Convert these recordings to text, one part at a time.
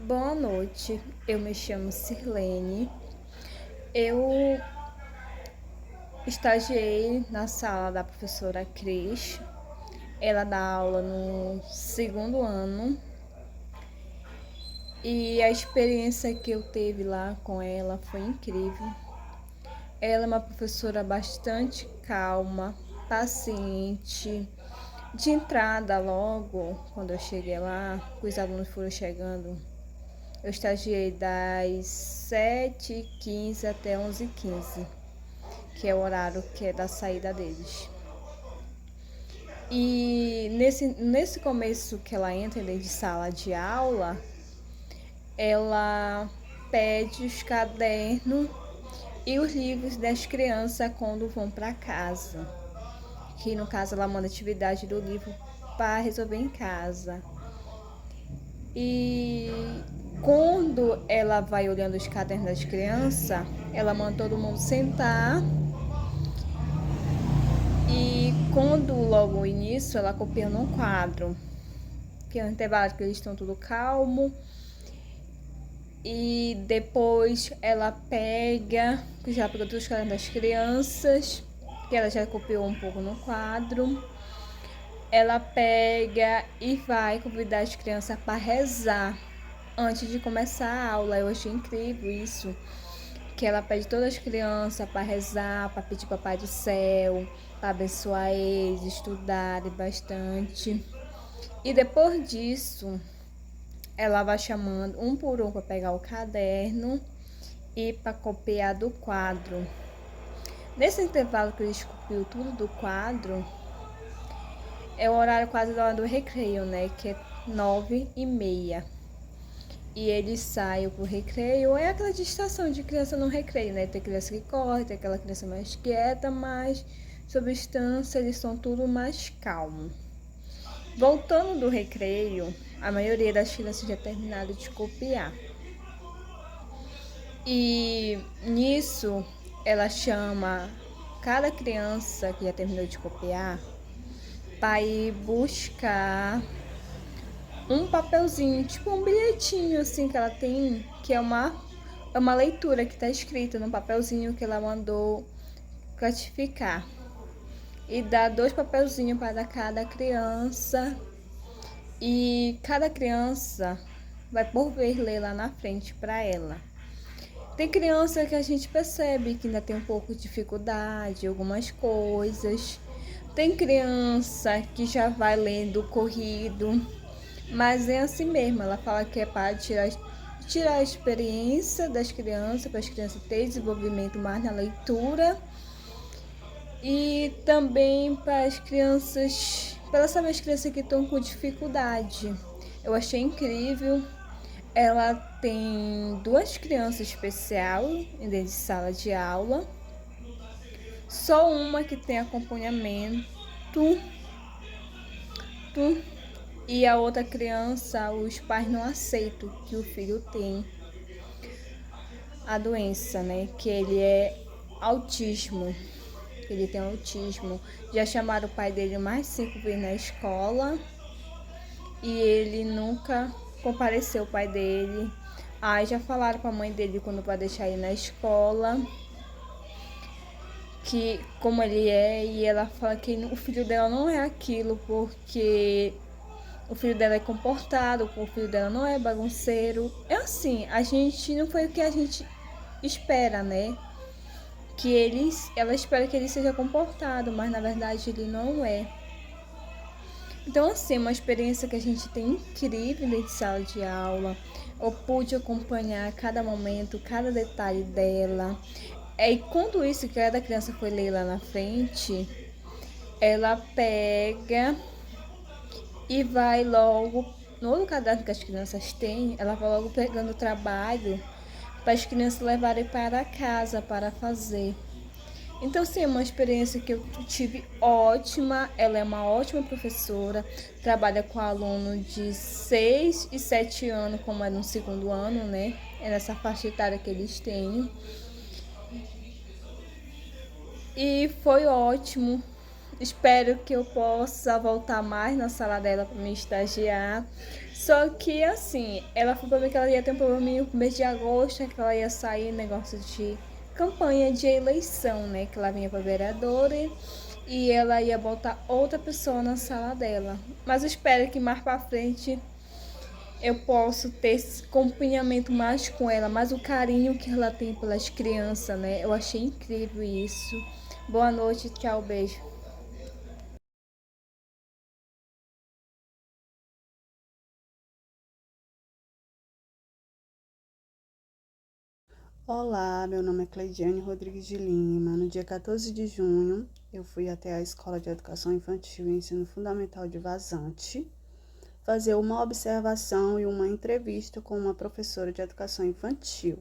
Boa noite, eu me chamo Sirlene. Eu estagiei na sala da professora Cris. Ela dá aula no segundo ano e a experiência que eu teve lá com ela foi incrível. Ela é uma professora bastante calma, paciente. De entrada, logo quando eu cheguei lá, os alunos foram chegando. Eu estagiei das 7h15 até 11h15, que é o horário que é da saída deles. E nesse começo que ela entra dentro de sala de aula, ela pede os cadernos e os livros das crianças quando vão para casa. Que no caso ela manda atividade do livro para resolver em casa. E quando ela vai olhando os cadernos das crianças, ela manda todo mundo sentar. E quando logo no início, ela copia num quadro, que é um intervalo que eles estão tudo calmo. E depois ela pega, já pegou todos os cadernos das crianças, que ela já copiou um pouco no quadro. Ela pega e vai convidar as crianças para rezar antes de começar a aula. Eu achei incrível isso, que ela pede todas as crianças para rezar, para pedir Papai do Céu, para abençoar eles, estudarem bastante. E depois disso, ela vai chamando um por um para pegar o caderno e para copiar do quadro. Nesse intervalo que eles copiam tudo do quadro, é o horário quase da hora do recreio, né? Que é 9h30. E eles saem pro recreio. É aquela distração de criança no recreio, né? Tem criança que corre, tem aquela criança mais quieta, mas substância, eles são tudo mais calmos. Voltando do recreio, a maioria das crianças já terminaram de copiar. E nisso, ela chama cada criança que já terminou de copiar para ir buscar um papelzinho, tipo um bilhetinho assim que ela tem, que é uma leitura que está escrita no papelzinho que ela mandou classificar. E dá 2 papelzinhos para cada criança. E cada criança vai por vez ler lá na frente para ela. Tem criança que a gente percebe que ainda tem um pouco de dificuldade, algumas coisas. Tem criança que já vai lendo corrido, mas é assim mesmo. Ela fala que é para tirar a experiência das crianças, para as crianças terem desenvolvimento mais na leitura. E também para as crianças, para saber as crianças que estão com dificuldade. Eu achei incrível. Ela tem 2 crianças especiais dentro de sala de aula. Só uma que tem acompanhamento. E a outra criança, os pais não aceitam que o filho tem a doença, né? Que ele é autismo. Ele tem autismo. Já chamaram o pai dele mais 5 vezes na escola e ele nunca compareceu, o pai dele. Aí já falaram para a mãe dele quando vai deixar ele na escola que como ele é, e ela fala que o filho dela não é aquilo porque o filho dela é comportado, o filho dela não é bagunceiro. É assim, a gente não foi o que a gente espera, né? Ela espera que ele seja comportado, mas na verdade ele não é. Então, assim, uma experiência que a gente tem incrível dentro de sala de aula. Eu pude acompanhar cada momento, cada detalhe dela. E quando isso, que cada criança foi ler lá na frente, ela pega e vai logo, no outro caderno que as crianças têm, ela vai logo pegando o trabalho para as crianças levarem para casa para fazer. Então, sim, é uma experiência que eu tive ótima. Ela é uma ótima professora, trabalha com aluno de 6 e 7 anos, como é no segundo ano, né? É nessa faixa etária que eles têm. E foi ótimo. Espero que eu possa voltar mais na sala dela para me estagiar. Só que assim, ela falou pra mim que ela ia ter um probleminha no mês de agosto, que ela ia sair negócio de campanha de eleição, né? Que ela vinha para vereadora e ela ia botar outra pessoa na sala dela. Mas eu espero que mais para frente eu posso ter esse acompanhamento mais com ela, mais o carinho que ela tem pelas crianças, né? Eu achei incrível isso. Boa noite, tchau, beijo. Olá, meu nome é Cleidiane Rodrigues de Lima. No dia 14 de junho, eu fui até a Escola de Educação Infantil e Ensino Fundamental de Vazante fazer uma observação e uma entrevista com uma professora de educação infantil,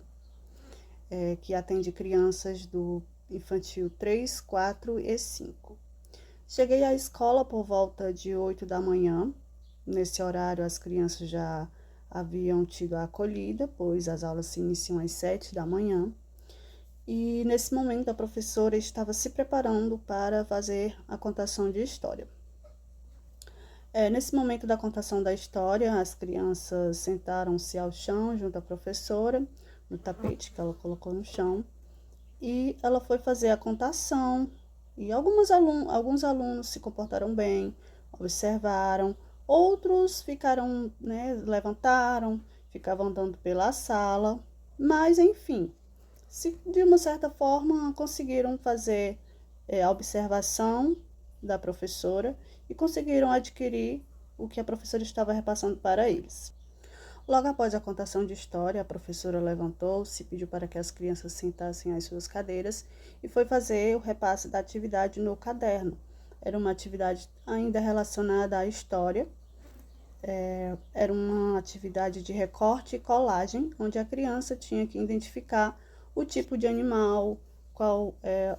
que atende crianças do infantil 3, 4 e 5. Cheguei à escola por volta de 8 da manhã. Nesse horário, as crianças já haviam tido a acolhida, pois as aulas se iniciam às 7 da manhã. E nesse momento a professora estava se preparando para fazer a contação de história. Nesse momento da contação da história, as crianças sentaram-se ao chão junto à professora, no tapete que ela colocou no chão, e ela foi fazer a contação. E alguns alunos se comportaram bem, observaram, outros ficaram, né, levantaram, ficavam andando pela sala, mas enfim, se de uma certa forma conseguiram fazer a observação da professora e conseguiram adquirir o que a professora estava repassando para eles. Logo após a contação de história, a professora levantou-se, pediu para que as crianças sentassem às suas cadeiras e foi fazer o repasse da atividade no caderno. Era uma atividade ainda relacionada à história. Era uma atividade de recorte e colagem, onde a criança tinha que identificar o tipo de animal, qual é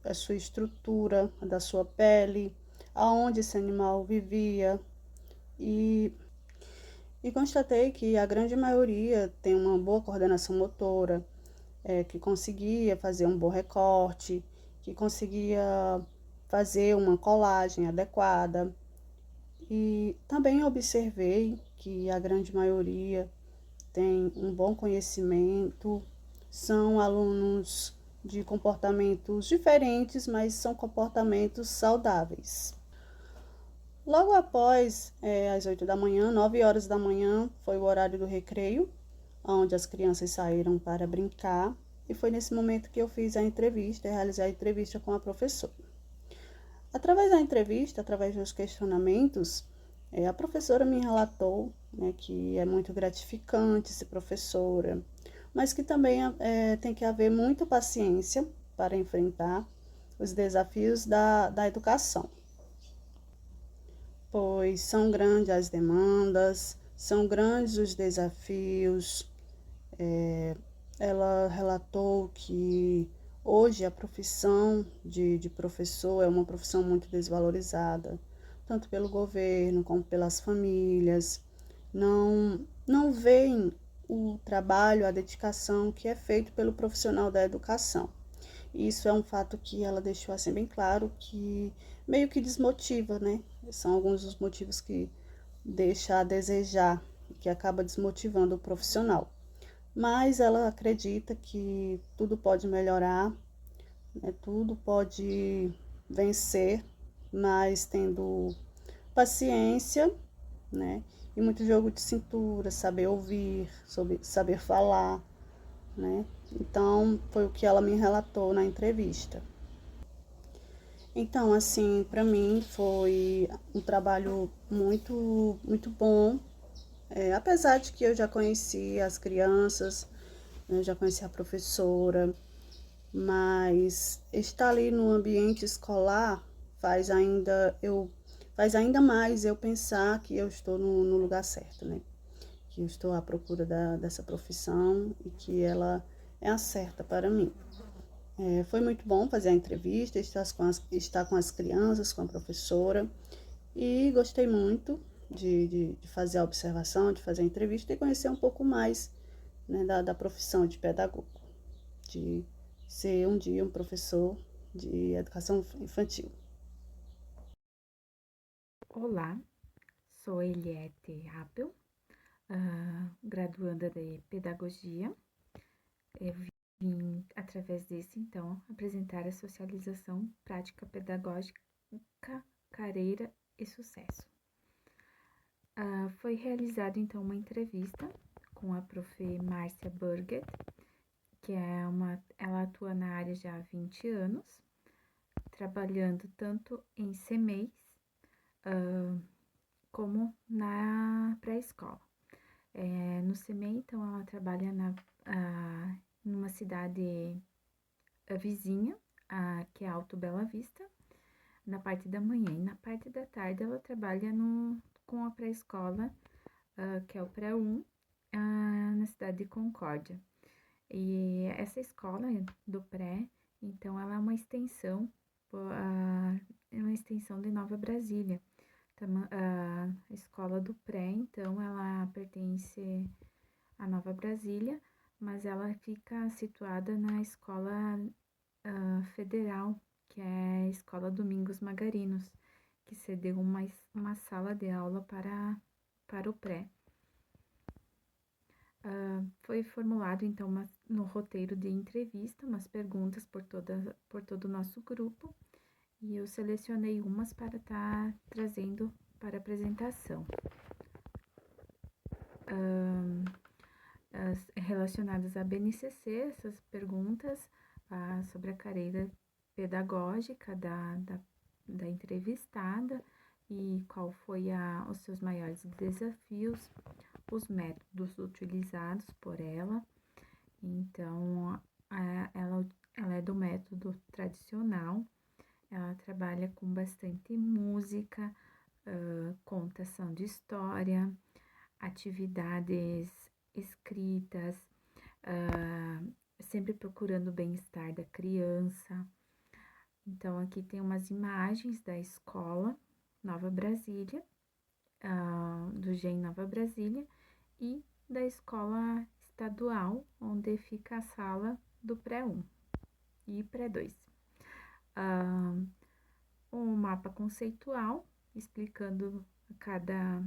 a sua estrutura da sua pele, aonde esse animal vivia, e, e constatei que a grande maioria tem uma boa coordenação motora, que conseguia fazer um bom recorte, que conseguia fazer uma colagem adequada. E também observei que a grande maioria tem um bom conhecimento, são alunos de comportamentos diferentes, mas são comportamentos saudáveis. Logo após, às 8 da manhã, 9 horas da manhã, foi o horário do recreio, onde as crianças saíram para brincar, e foi nesse momento que eu fiz a entrevista, realizei a entrevista com a professora. Através da entrevista, através dos questionamentos, a professora me relatou, né, que é muito gratificante ser professora, mas que também tem que haver muita paciência para enfrentar os desafios da educação, pois são grandes as demandas, são grandes os desafios. Ela relatou que hoje a profissão de professor é uma profissão muito desvalorizada, tanto pelo governo como pelas famílias. Não veem o trabalho, a dedicação que é feito pelo profissional da educação. Isso é um fato que ela deixou assim bem claro, que meio que desmotiva, né? São alguns dos motivos que deixa a desejar, que acaba desmotivando o profissional. Mas ela acredita que tudo pode melhorar, né? Tudo pode vencer, mas tendo paciência, né? E muito jogo de cintura, saber ouvir, saber falar, né? Então, foi o que ela me relatou na entrevista. Então, assim, para mim foi um trabalho muito bom. Apesar de que eu já conheci as crianças, né, já conheci a professora, mas estar ali no ambiente escolar faz ainda mais eu pensar que eu estou no lugar certo, né? Que eu estou à procura dessa profissão e que ela é a certa para mim. Foi muito bom fazer a entrevista, estar com as crianças, com a professora, e gostei muito de fazer a observação, de fazer a entrevista e conhecer um pouco mais, né, da profissão de pedagogo, de ser um dia um professor de educação infantil. Olá, sou Eliette Appel, graduanda de Pedagogia. Eu vim, através desse, então, apresentar a socialização prática pedagógica, carreira e sucesso. Foi realizada, então, uma entrevista com a prof. Márcia Burger, que ela atua na área já há 20 anos, trabalhando tanto em CMEIs, como na pré-escola. No CMEI, então, ela trabalha numa cidade vizinha, que é Alto Bela Vista, na parte da manhã. E na parte da tarde, ela trabalha com a pré-escola, que é o pré-1, na cidade de Concórdia. E essa escola do pré, então, ela é uma extensão de Nova Brasília. A escola do pré, então, ela pertence à Nova Brasília, mas ela fica situada na escola federal, que é a Escola Domingos Magarinos, que cedeu uma sala de aula para o pré. Foi formulado, então, no roteiro de entrevista, umas perguntas por todo o nosso grupo, e eu selecionei umas para estar trazendo para apresentação. Relacionadas à BNCC, essas perguntas sobre a carreira pedagógica da entrevistada e qual foi os seus maiores desafios, os métodos utilizados por ela. Então, ela é do método tradicional, ela trabalha com bastante música, contação de história, atividades escritas, sempre procurando o bem-estar da criança. Então, aqui tem umas imagens da escola Nova Brasília, do GEM Nova Brasília, e da escola estadual, onde fica a sala do pré-1 e pré-2. Um mapa conceitual explicando cada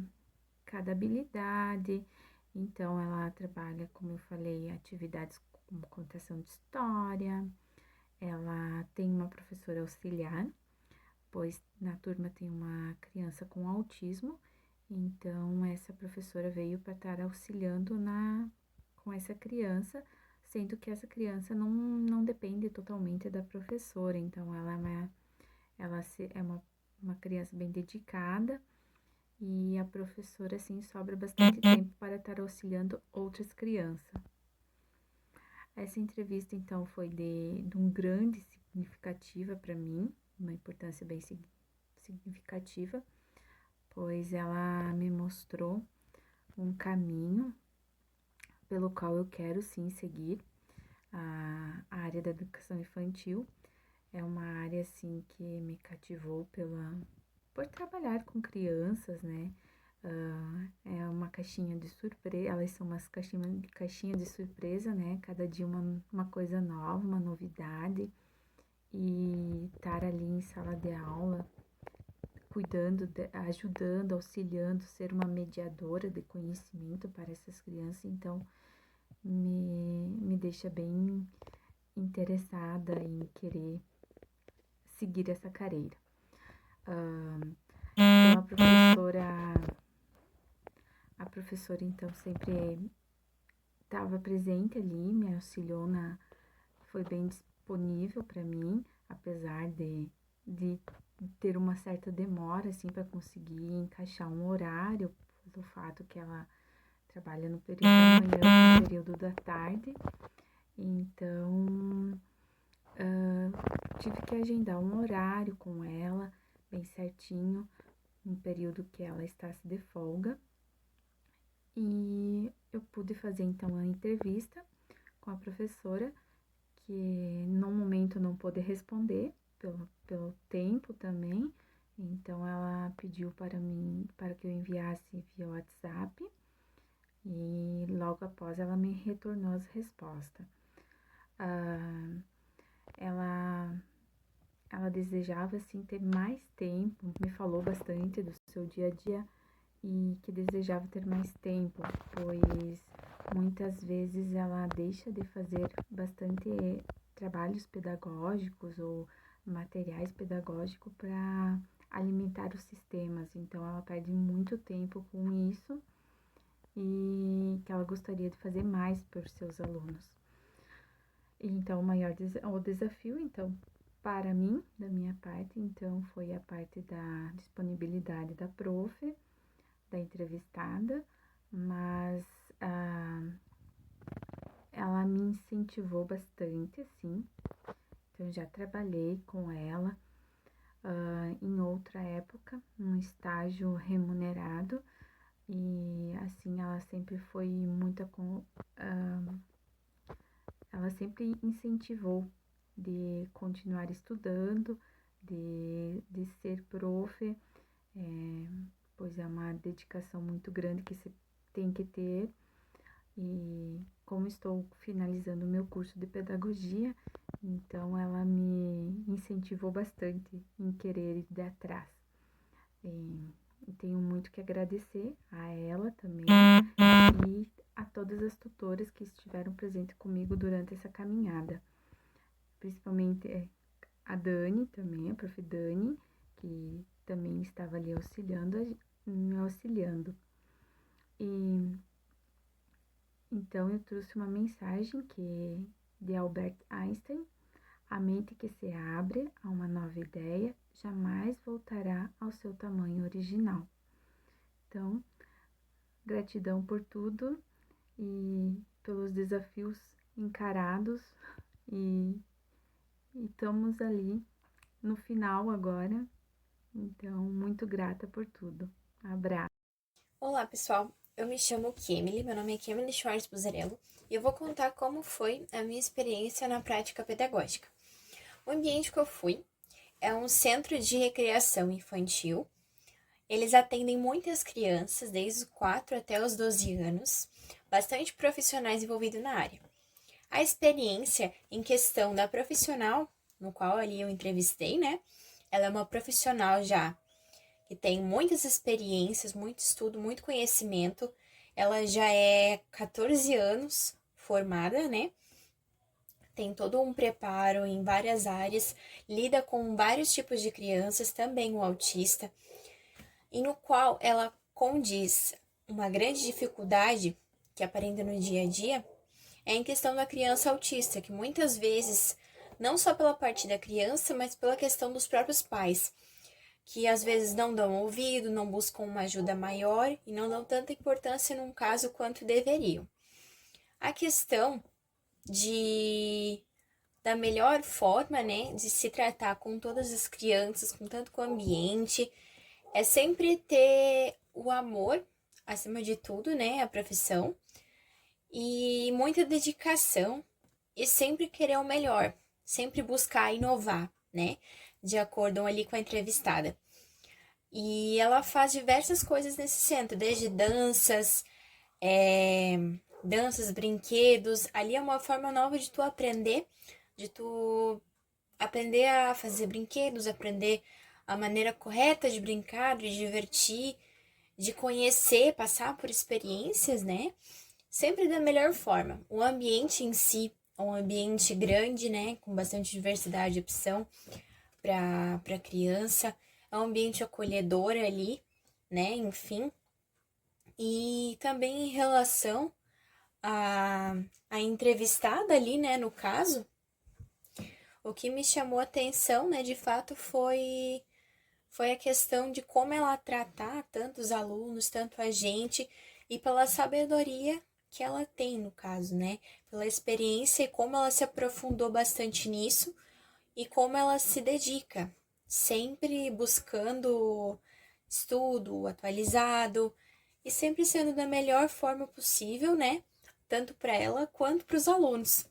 habilidade. Então, ela trabalha, como eu falei, atividades como contação de história. Ela tem uma professora auxiliar, pois na turma tem uma criança com autismo. Então, essa professora veio para estar auxiliando com essa criança, sendo que essa criança não depende totalmente da professora. Então, ela é uma criança bem dedicada, e a professora, assim, sobra bastante tempo para estar auxiliando outras crianças. Essa entrevista, então, foi de um grande significativa para mim, uma importância bem significativa, pois ela me mostrou um caminho pelo qual eu quero, sim, seguir. A área da educação infantil é uma área, assim, que me cativou por trabalhar com crianças, né? É uma caixinha de surpresa, elas são umas caixinhas de surpresa, né? Cada dia uma coisa nova, uma novidade. E estar ali em sala de aula, cuidando, ajudando, auxiliando, ser uma mediadora de conhecimento para essas crianças, então me deixa bem interessada em querer seguir essa carreira. Então, a professora, então, sempre estava presente ali, me auxiliou foi bem disponível para mim, apesar de ter uma certa demora, assim, para conseguir encaixar um horário, pelo fato que ela trabalha no período da manhã, no período da tarde. Então, tive que agendar um horário com ela, bem certinho, no período que ela está de folga. E eu pude fazer, então, a entrevista com a professora, que no momento não pôde responder, pelo tempo também. Então, ela pediu para que eu enviasse via WhatsApp, e logo após ela me retornou as respostas. Ela ela desejava, assim, ter mais tempo, me falou bastante do seu dia a dia e que desejava ter mais tempo, pois muitas vezes ela deixa de fazer bastante trabalhos pedagógicos ou materiais pedagógicos para alimentar os sistemas. Então, ela perde muito tempo com isso e que ela gostaria de fazer mais por seus alunos. Então, o desafio, então, para mim, da minha parte, então, foi a parte da disponibilidade da prof, da entrevistada, mas ela me incentivou bastante, assim. Então, eu já trabalhei com ela em outra época, num estágio remunerado, e assim, ela sempre foi ela sempre incentivou de continuar estudando, de ser prof, pois é uma dedicação muito grande que você tem que ter. E como estou finalizando o meu curso de pedagogia, então ela me incentivou bastante em querer ir atrás. E tenho muito que agradecer a ela também e a todas as tutoras que estiveram presentes comigo durante essa caminhada. Principalmente a Dani também, a prof. Dani, que também estava ali me auxiliando. E então eu trouxe uma mensagem de Albert Einstein: a mente que se abre a uma nova ideia jamais voltará ao seu tamanho original. Então, gratidão por tudo e pelos desafios encarados e estamos ali no final agora. Então, muito grata por tudo. Abraço. Olá, pessoal. Eu me chamo Kemily, meu nome é Kemily Schwartz Buzarello e eu vou contar como foi a minha experiência na prática pedagógica. O ambiente que eu fui é um centro de recreação infantil. Eles atendem muitas crianças, desde os 4 até os 12 anos, bastante profissionais envolvidos na área. A experiência em questão da profissional, no qual ali eu entrevistei, né? Ela é uma profissional já que tem muitas experiências, muito estudo, muito conhecimento. Ela já é 14 anos formada, né? Tem todo um preparo em várias áreas, lida com vários tipos de crianças, também o autista, e no qual ela condiz uma grande dificuldade que aparenta no dia a dia é em questão da criança autista, que muitas vezes, não só pela parte da criança, mas pela questão dos próprios pais, que às vezes não dão ouvido, não buscam uma ajuda maior e não dão tanta importância num caso quanto deveriam. A questão da melhor forma, né, de se tratar com todas as crianças, com tanto com o ambiente, é sempre ter o amor, acima de tudo, né, a profissão, e muita dedicação e sempre querer o melhor, sempre buscar inovar, né, de acordo ali com a entrevistada. E ela faz diversas coisas nesse centro, desde danças, brinquedos. Ali é uma forma nova de tu aprender a fazer brinquedos, aprender a maneira correta de brincar, de divertir, de conhecer, passar por experiências, né? Sempre da melhor forma. O ambiente em si é um ambiente grande, né? Com bastante diversidade de opção para criança. É um ambiente acolhedor ali, né? Enfim. E também em relação a entrevistada ali, né, no caso, o que me chamou a atenção, né, de fato, foi a questão de como ela tratar tanto os alunos, tanto a gente, e pela sabedoria que ela tem, no caso, né, pela experiência e como ela se aprofundou bastante nisso, e como ela se dedica, sempre buscando estudo atualizado, e sempre sendo da melhor forma possível, né, tanto para ela quanto para os alunos.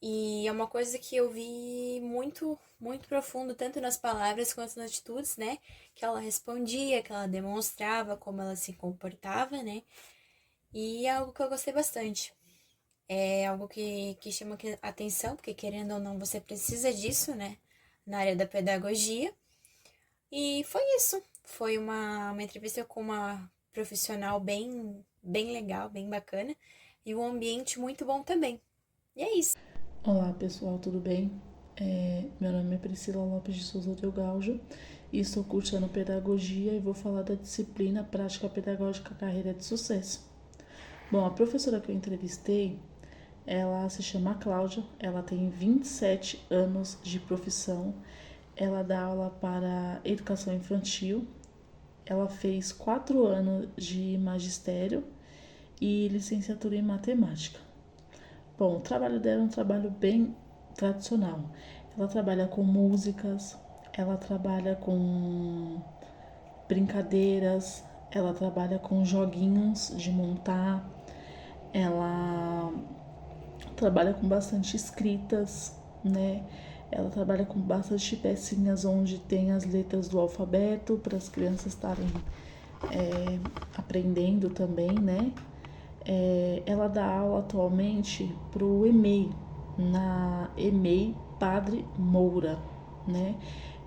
E é uma coisa que eu vi muito, muito profundo, tanto nas palavras quanto nas atitudes, né? Que ela respondia, que ela demonstrava como ela se comportava, né? E é algo que eu gostei bastante. É algo que chama atenção, porque querendo ou não, você precisa disso, né? na área da pedagogia. E foi isso. Foi uma entrevista com uma profissional bem legal, bem bacana. E um ambiente muito bom também. E é isso. Olá pessoal, tudo bem? Meu nome é Priscila Lopes de Souza Delgaujo e estou cursando pedagogia e vou falar da disciplina Prática Pedagógica Carreira de Sucesso. Bom, a professora que eu entrevistei, ela se chama Cláudia, ela tem 27 anos de profissão, ela dá aula para educação infantil, ela fez 4 anos de magistério e licenciatura em matemática. Bom, o trabalho dela é um trabalho bem tradicional. Ela trabalha com músicas, ela trabalha com brincadeiras, ela trabalha com joguinhos de montar, ela trabalha com bastante escritas, né? Ela trabalha com bastante pecinhas onde tem as letras do alfabeto para as crianças estarem aprendendo também, né? Ela dá aula atualmente para o EMEI, na EMEI Padre Moura, né?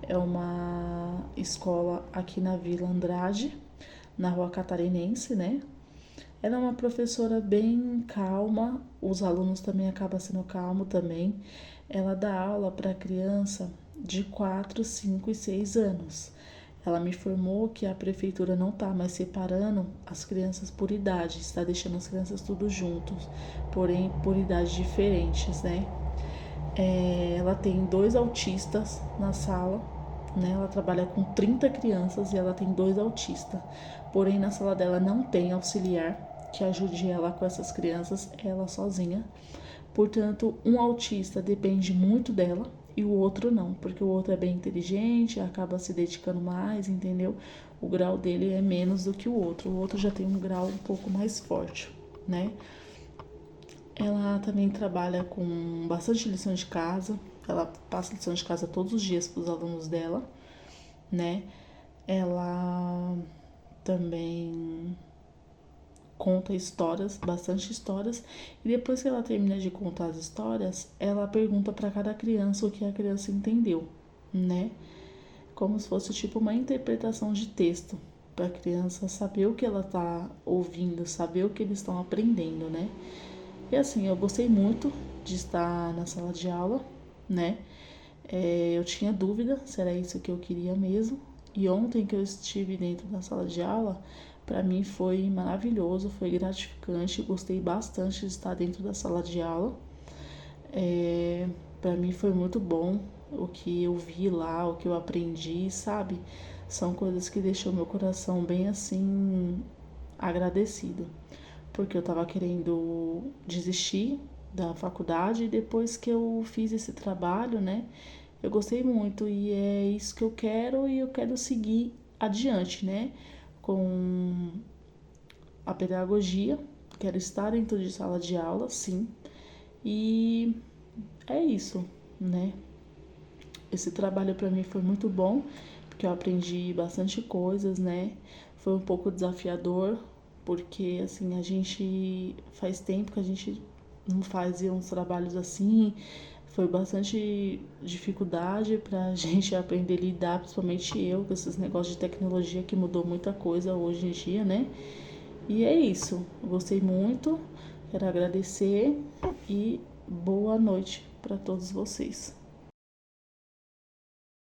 É uma escola aqui na Vila Andrade, na Rua Catarinense, né? Ela é uma professora bem calma, os alunos também acabam sendo calmos também. Ela dá aula para criança de 4, 5 e 6 anos. Ela me informou que a prefeitura não está mais separando as crianças por idade, está deixando as crianças tudo juntos, porém por idades diferentes, né? Ela tem 2 autistas na sala, né? Ela trabalha com 30 crianças e ela tem 2 autistas, porém na sala dela não tem auxiliar que ajude ela com essas crianças, ela sozinha. Portanto, um autista depende muito dela e o outro não, porque o outro é bem inteligente, acaba se dedicando mais, entendeu? O grau dele é menos do que o outro já tem um grau um pouco mais forte, né? Ela também trabalha com bastante lição de casa, ela passa lição de casa todos os dias para os alunos dela, né? Ela também conta histórias, bastante histórias, e depois que ela termina de contar as histórias, ela pergunta para cada criança o que a criança entendeu, né? Como se fosse tipo uma interpretação de texto, para a criança saber o que ela tá ouvindo, saber o que eles estão aprendendo, né? E assim, eu gostei muito de estar na sala de aula, né? Eu tinha dúvida se era isso que eu queria mesmo, e ontem que eu estive dentro da sala de aula, para mim foi maravilhoso, foi gratificante, gostei bastante de estar dentro da sala de aula. Para mim foi muito bom o que eu vi lá, o que eu aprendi, sabe? São coisas que deixou meu coração bem assim agradecido, porque eu tava querendo desistir da faculdade e depois que eu fiz esse trabalho, né? Eu gostei muito e é isso que eu quero e eu quero seguir adiante, né? Com a pedagogia, quero estar dentro de sala de aula, sim, e é isso, né? Esse trabalho para mim foi muito bom, porque eu aprendi bastante coisas, né? Foi um pouco desafiador, porque assim, a gente faz tempo que a gente não fazia uns trabalhos assim, foi bastante dificuldade pra gente aprender a lidar, principalmente eu, com esses negócios de tecnologia que mudou muita coisa hoje em dia, né? E é isso, gostei muito, quero agradecer e boa noite para todos vocês.